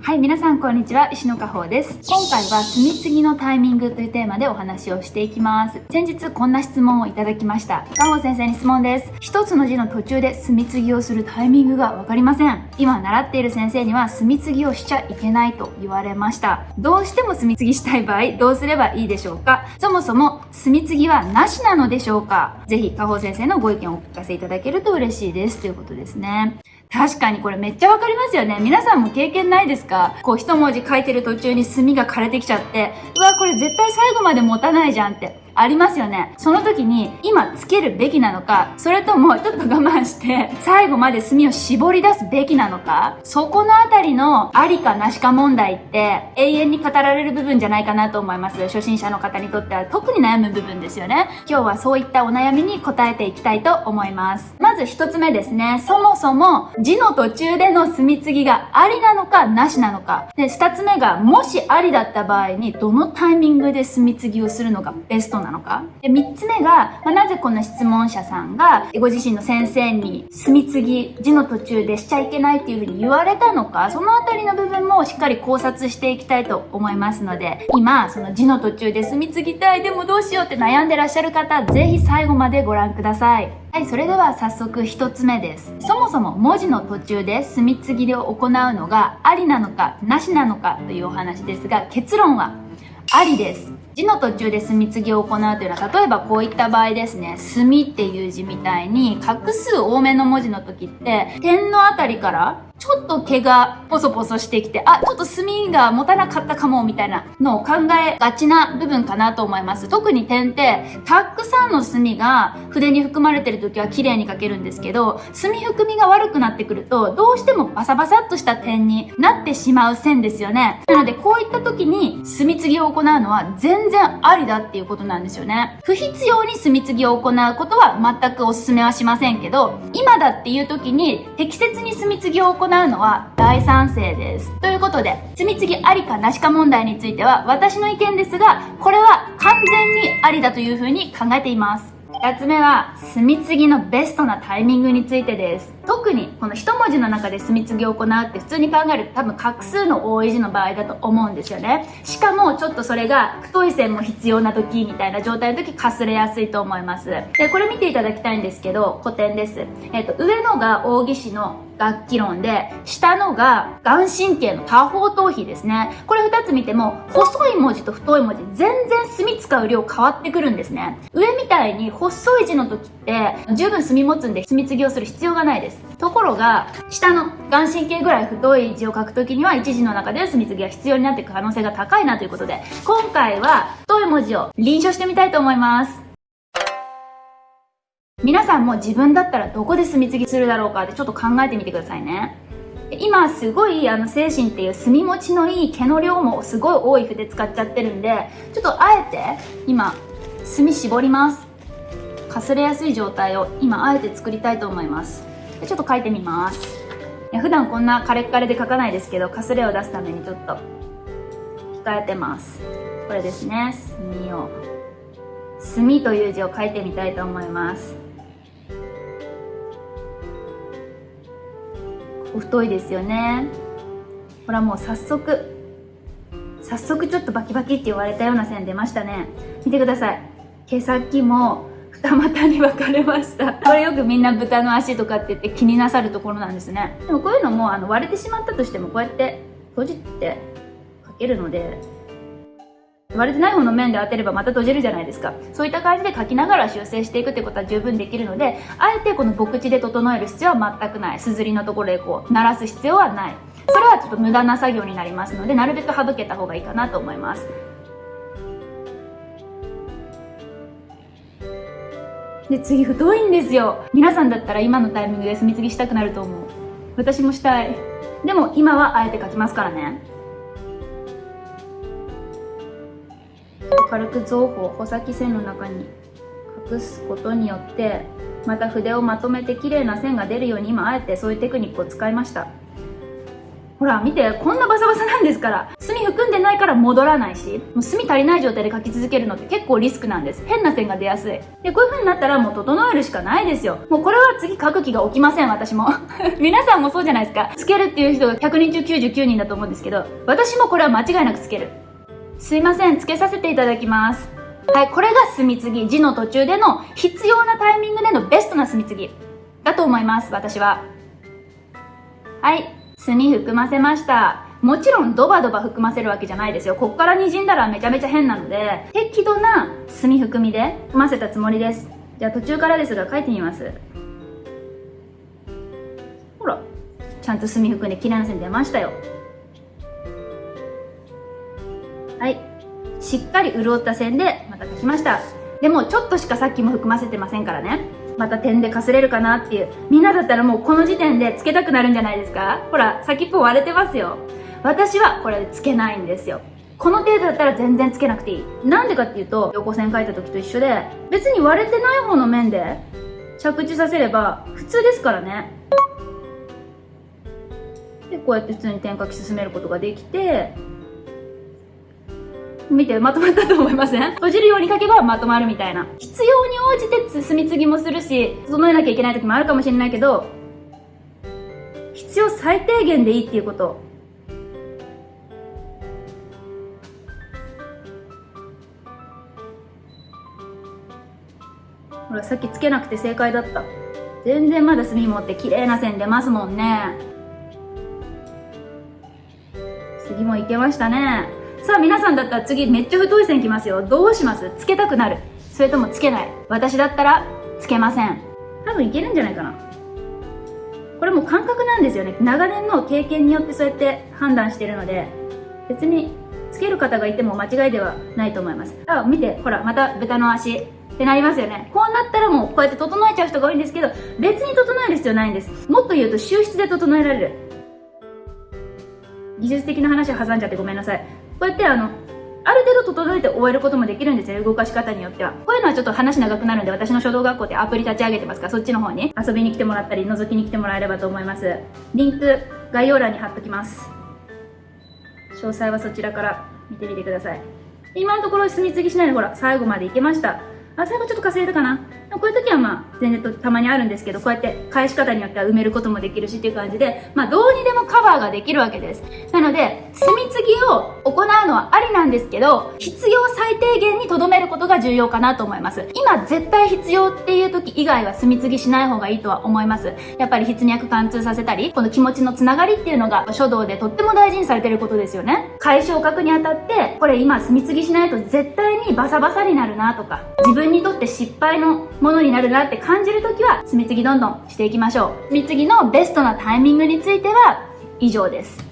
はい、皆さんこんにちは、石野花穂です。今回は墨継ぎのタイミングというテーマでお話をしていきます。先日こんな質問をいただきました。花穂先生に質問です。一つの字の途中で墨継ぎをするタイミングがわかりません。今習っている先生には墨継ぎをしちゃいけないと言われました。どうしても墨継ぎしたい場合、どうすればいいでしょうか？そもそも墨継ぎはなしなのでしょうか？ぜひ花穂先生のご意見をお聞かせいただけると嬉しいですということですね。確かにこれめっちゃわかりますよね。皆さんも経験ないですか？こう一文字書いてる途中に墨が枯れてきちゃって、うわ、これ絶対最後まで持たないじゃんってありますよね。その時に今つけるべきなのか、それともちょっと我慢して最後まで墨を絞り出すべきなのか、そこのあたりのありかなしか問題って永遠に語られる部分じゃないかなと思います。初心者の方にとっては特に悩む部分ですよね。今日はそういったお悩みに答えていきたいと思います。まず一つ目ですね。そもそも字の途中での墨継ぎがありなのかなしなのか。で、二つ目がもしありだった場合にどのタイミングで墨継ぎをするのがベストなのか。で、三つ目が、なぜこの質問者さんがご自身の先生に墨継ぎ字の途中でしちゃいけないっていうふうに言われたのか、そのあたりの部分もしっかり考察していきたいと思いますので、今その字の途中で墨継ぎたい、でもどうしようって悩んでらっしゃる方、ぜひ最後までご覧ください。はい、それでは早速一つ目です。そもそも文字の途中で墨継ぎを行うのがありなのかなしなのかというお話ですが、結論はありです。字の途中で墨継ぎを行うというのは、例えばこういった場合ですね、墨っていう字みたいに画数多めの文字の時って点のあたりからちょっと毛がポソポソしてきて、あ、ちょっと墨が持たなかったかもみたいなのを考えがちな部分かなと思います。特に点ってたくさんの墨が筆に含まれてる時は綺麗に書けるんですけど、墨含みが悪くなってくるとどうしてもバサバサっとした点になってしまう線ですよね。なのでこういった時に墨継ぎを行うのは全然ありだっていうことなんですよね。不必要に墨継ぎを行うことは全くお勧めはしませんけど、今だっていう時に適切に墨継ぎを行うのは大賛成です。ということで、墨継ぎありかなしか問題については私の意見ですが、これは完全にありだというふうに考えています。2つ目は墨継ぎのベストなタイミングについてです。特にこの一文字の中で墨継ぎを行うって普通に考えると多分画数の多い字の場合だと思うんですよね。しかもちょっとそれが太い線も必要な時みたいな状態の時かすれやすいと思います。で、これ見ていただきたいんですけど、古典です。上のが王羲之の楽器論で、下のが顔真の多方頭皮ですね。これ2つ見ても細い文字と太い文字全然墨使う量変わってくるんですね。上みたいに細い字の時って十分墨持つんで墨継ぎをする必要がないです。ところが下の顔真ぐらい太い字を書くときには一字の中で墨継ぎが必要になっていく可能性が高いなということで、今回は太い文字を臨書してみたいと思います。皆さんも自分だったらどこで墨継ぎするだろうかってちょっと考えてみてくださいね。今すごい精神っていう墨持ちのいい毛の量もすごい多い筆使っちゃってるんで、ちょっとあえて今墨絞ります。かすれやすい状態を今あえて作りたいと思います。ちょっと書いてみます。普段こんなカレッカレで書かないですけど、かすれを出すためにちょっと控えてます。これですね、墨という字を書いてみたいと思います。太いですよね。ほらもう早速ちょっとバキバキって言われたような線出ましたね。見てください。毛先も二股に分かれました。これよくみんな豚の足とかって言って気になさるところなんですね。でもこういうのも割れてしまったとしてもこうやって閉じて書けるので、割れてない方の面で当てればまた閉じるじゃないですか。そういった感じで書きながら修正していくってことは十分できるので、あえてこの墨地で整える必要は全くない。すずりのところでこう鳴らす必要はない。それはちょっと無駄な作業になりますので、なるべく省けた方がいいかなと思います。で、次太いんですよ。皆さんだったら今のタイミングで墨継ぎしたくなると思う。私もしたい。でも今はあえて書きますからね。軽く臓穂、穂先線の中に隠すことによってまた筆をまとめて綺麗な線が出るように今あえてそういうテクニックを使いました。ほら見て、こんなバサバサなんですから。墨含んでないから戻らないし、もう墨足りない状態で描き続けるのって結構リスクなんです。変な線が出やすい。で、こういう風になったらもう整えるしかないですよ。もうこれは次描く気が起きません、私も。皆さんもそうじゃないですか。つけるっていう人が100人中99人だと思うんですけど、私もこれは間違いなくつける。すいません、つけさせていただきます。はい、これが墨継ぎ。字の途中での必要なタイミングでのベストな墨継ぎだと思います、私は。はい、墨含ませました。もちろんドバドバ含ませるわけじゃないですよ。こっから滲んだらめちゃめちゃ変なので、適度な墨含みで含ませたつもりです。じゃあ途中からですが書いてみます。ほら、ちゃんと墨含んで綺麗な線出ましたよ。はい、しっかり潤った線でまた描きました。でもちょっとしかさっきも含ませてませんからね。また点でかすれるかなっていう。みんなだったらもうこの時点でつけたくなるんじゃないですか？ほら、先っぽ割れてますよ。私はこれでつけないんですよ。この程度だったら全然つけなくていい。なんでかっていうと、横線描いた時と一緒で、別に割れてない方の面で着地させれば普通ですからね。で、こうやって普通に点描き進めることができて、見て、まとまったと思いません？閉じるように書けばまとまるみたいな。必要に応じて墨継ぎもするし、整えなきゃいけない時もあるかもしれないけど、必要最低限でいいっていうこと。ほら、さっきつけなくて正解だった。全然まだ墨持って綺麗な線出ますもんね。次もいけましたね。さあ皆さんだったら次めっちゃ太い線きますよ。どうします？つけたくなる？それともつけない？私だったらつけません。多分いけるんじゃないかな。これも感覚なんですよね。長年の経験によってそうやって判断してるので、別につける方がいても間違いではないと思います。あ、見て、ほら、また豚の足ってなりますよね。こうなったらもうこうやって整えちゃう人が多いんですけど、別に整える必要ないんです。もっと言うと収筆で整えられる。技術的な話を挟んじゃってごめんなさい。こうやってある程度整えて終えることもできるんですよ、動かし方によっては。こういうのはちょっと話長くなるんで、私の書道学校ってアプリ立ち上げてますから、そっちの方に遊びに来てもらったり、覗きに来てもらえればと思います。リンク、概要欄に貼っときます。詳細はそちらから見てみてください。今のところ墨継ぎしないで、ほら、最後までいけました。あ、最後ちょっとかすれたかな。こういう時はまあ、全然たまにあるんですけど、こうやって返し方によっては埋めることもできるしっていう感じで、まあ、どうにでもカバーができるわけです。なので、墨継ぎを行うのはありなんですけど、必要最低限に留めることが重要かなと思います。今、絶対必要っていう時以外は墨継ぎしない方がいいとは思います。やっぱり筆脈貫通させたり、この気持ちのつながりっていうのが書道でとっても大事にされてることですよね。楷書を書くにあたって、これ今墨継ぎしないと絶対にバサバサになるなとか、自分にとって失敗のものになるなって感じるときは墨継ぎどんどんしていきましょう。墨継ぎのベストなタイミングについては以上です。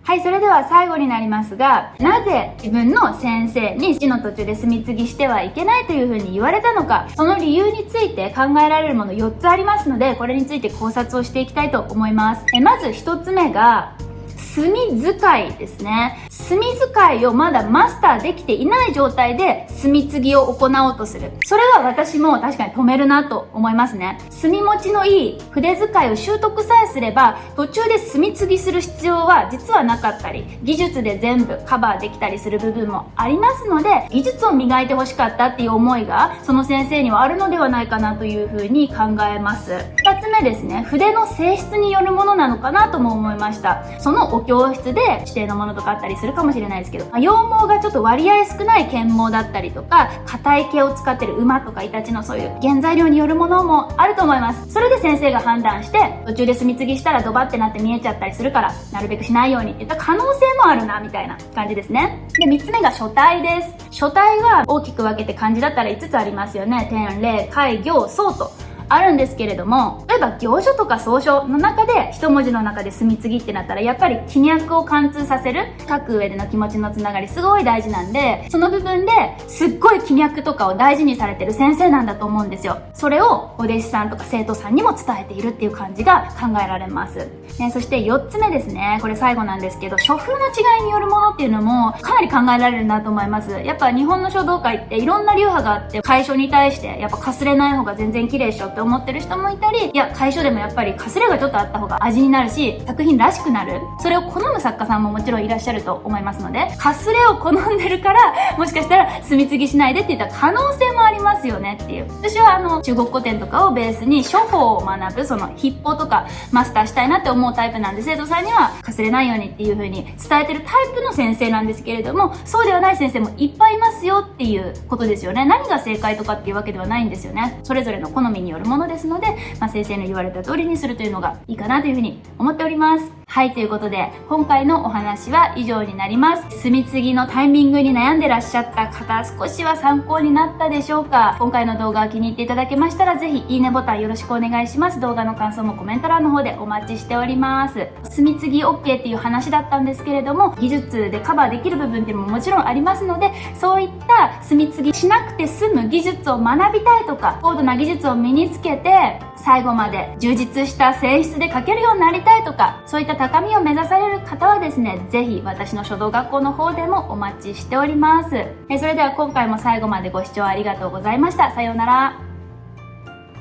はい、それでは最後になりますが、なぜ自分の先生に字の途中で墨継ぎしてはいけないというふうに言われたのか、その理由について考えられるもの4つありますので、これについて考察をしていきたいと思います。まず1つ目が墨使いですね。墨使いをまだマスターできていない状態で墨継ぎを行おうとする。それは私も確かに止めるなと思いますね。墨持ちのいい筆使いを習得さえすれば、途中で墨継ぎする必要は実はなかったり、技術で全部カバーできたりする部分もありますので、技術を磨いてほしかったっていう思いがその先生にはあるのではないかなというふうに考えます。2つ目ですね。筆の性質によるものなのかなとも思いました。そのお教室で指定のものとかあったりするかもしれないですけど、羊毛がちょっと割合少ない剣毛だったりとか、硬い毛を使ってる馬とかイタチのそういう原材料によるものもあると思います。それで先生が判断して、途中で墨継ぎしたらドバってなって見えちゃったりするから、なるべくしないようにって言った可能性もあるな、みたいな感じですね。で、3つ目が書体です。書体は大きく分けて漢字だったら5つありますよね。点、例、楷、行、草とあるんですけれども、例えば行書とか草書の中で一文字の中で墨継ぎってなったら、やっぱり気脈を貫通させる、書く上での気持ちのつながりすごい大事なんで、その部分ですっごい気脈とかを大事にされてる先生なんだと思うんですよ。それをお弟子さんとか生徒さんにも伝えているっていう感じが考えられます。そして4つ目ですね。これ最後なんですけど、書風の違いによるものっていうのもかなり考えられるなと思います。やっぱ日本の書道界っていろんな流派があって、楷書に対してやっぱかすれない方が全然綺麗でしょってって思ってる人もいたり、いや、楷書でもやっぱりかすれがちょっとあった方が味になるし、作品らしくなる。それを好む作家さんももちろんいらっしゃると思いますので、かすれを好んでるから、もしかしたら墨継ぎしないでって言った可能性もありますよねっていう。私は中国古典とかをベースに書法を学ぶ、その筆法とかマスターしたいなって思うタイプなんで、生徒さんにはかすれないようにっていう風に伝えてるタイプの先生なんですけれども、そうではない先生もいっぱいいますよっていうことですよね。何が正解とかっていうわけではないんですよね。それぞれの好みによるものですので、先生の言われた通りにするというのがいいかなというふうに思っております。はい、ということで今回のお話は以上になります。墨継ぎのタイミングに悩んでらっしゃった方、少しは参考になったでしょうか。今回の動画を気に入っていただけましたら、ぜひいいねボタンよろしくお願いします。動画の感想もコメント欄の方でお待ちしております。墨継ぎ OK っていう話だったんですけれども、技術でカバーできる部分っていうのももちろんありますので、そういった墨継ぎしなくて済む技術を学びたいとか、高度な技術を身につけて最後まで充実した性質で書けるようになりたいとか、そういった高みを目指される方はですね、ぜひ私の書道学校の方でもお待ちしております。それでは今回も最後までご視聴ありがとうございました。さようなら。